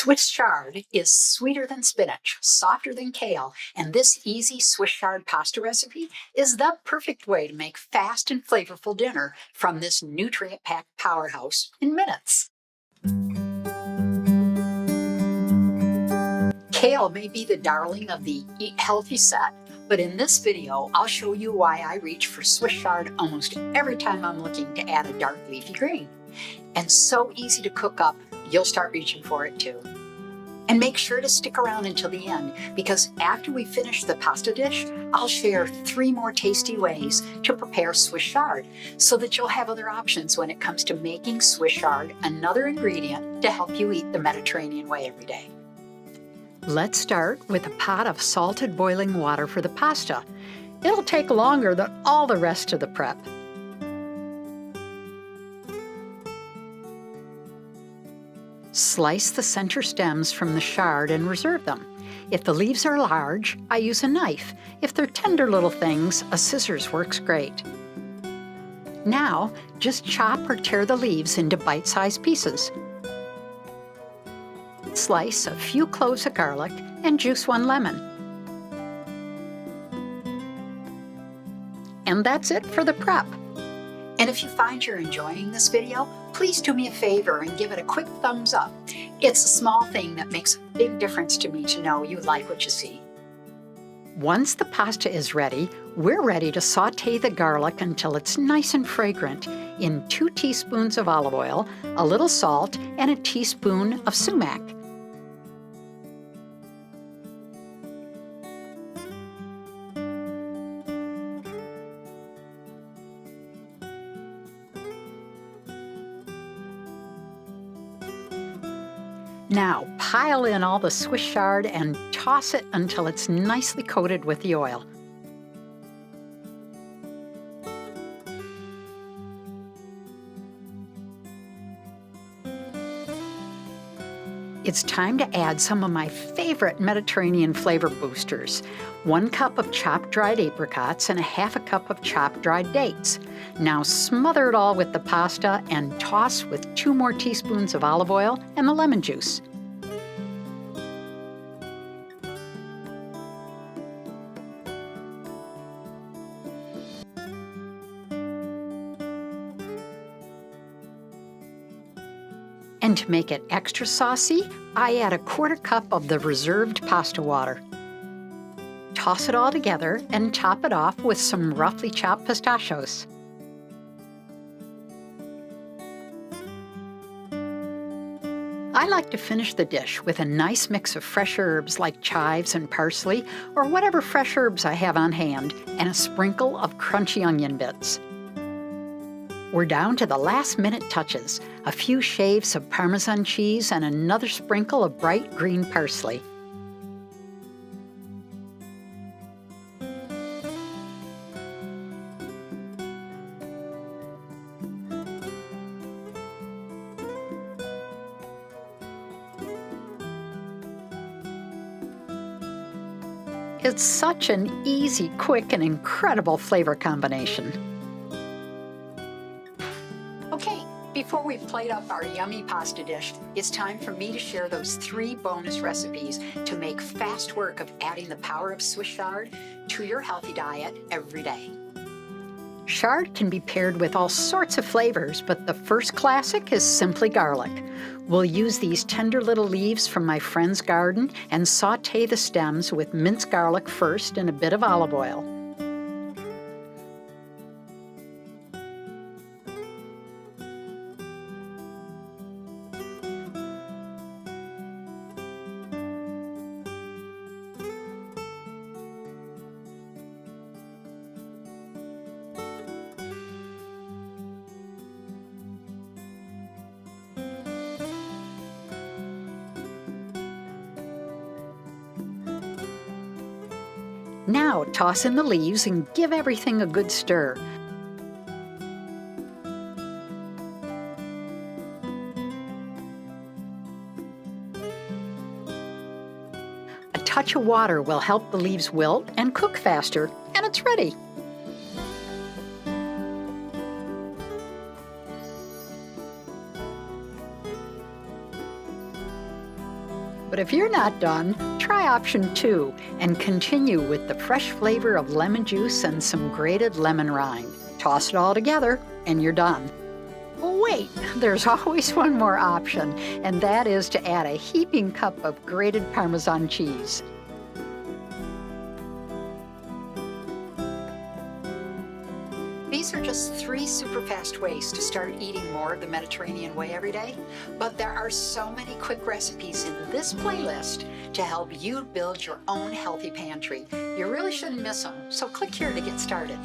Swiss chard is sweeter than spinach, softer than kale, and this easy Swiss chard pasta recipe is the perfect way to make fast and flavorful dinner from this nutrient-packed powerhouse in minutes. Kale may be the darling of the Eat Healthy set, but in this video, I'll show you why I reach for Swiss chard almost every time I'm looking to add a dark leafy green. And so easy to cook up, you'll start reaching for it too. And make sure to stick around until the end, because after we finish the pasta dish, I'll share 3 more tasty ways to prepare Swiss chard so that you'll have other options when it comes to making Swiss chard another ingredient to help you eat the Mediterranean way every day. Let's start with a pot of salted boiling water for the pasta. It'll take longer than all the rest of the prep. Slice the center stems from the chard and reserve them. If the leaves are large, I use a knife. If they're tender little things, a scissors works great. Now, just chop or tear the leaves into bite-sized pieces. Slice a few cloves of garlic and juice 1 lemon. And that's it for the prep. And if you find you're enjoying this video, please do me a favor and give it a quick thumbs up. It's a small thing that makes a big difference to me to know you like what you see. Once the pasta is ready, we're ready to saute the garlic until it's nice and fragrant in 2 teaspoons of olive oil, a little salt, and a teaspoon of sumac. Now, pile in all the Swiss chard and toss it until it's nicely coated with the oil. It's time to add some of my favorite Mediterranean flavor boosters. 1 cup of chopped dried apricots and a ½ cup of chopped dried dates. Now smother it all with the pasta and toss with 2 more teaspoons of olive oil and the lemon juice. And to make it extra saucy, I add a ¼ cup of the reserved pasta water. Toss it all together and top it off with some roughly chopped pistachios. I like to finish the dish with a nice mix of fresh herbs like chives and parsley, or whatever fresh herbs I have on hand, and a sprinkle of crunchy onion bits. We're down to the last-minute touches, a few shaves of Parmesan cheese and another sprinkle of bright green parsley. It's such an easy, quick, and incredible flavor combination. Okay, before we plate up our yummy pasta dish, it's time for me to share those 3 bonus recipes to make fast work of adding the power of Swiss chard to your healthy diet every day. Chard can be paired with all sorts of flavors, but the first classic is simply garlic. We'll use these tender little leaves from my friend's garden and saute the stems with minced garlic first in a bit of olive oil. Now toss in the leaves and give everything a good stir. A touch of water will help the leaves wilt and cook faster, and it's ready. But if you're not done, try option 2 and continue with the fresh flavor of lemon juice and some grated lemon rind. Toss it all together and you're done. Wait, there's always one more option, and that is to add a heaping cup of grated Parmesan cheese. These are just 3 super fast ways to start eating more of the Mediterranean way every day, but there are so many quick recipes in this playlist to help you build your own healthy pantry. You really shouldn't miss them, so click here to get started.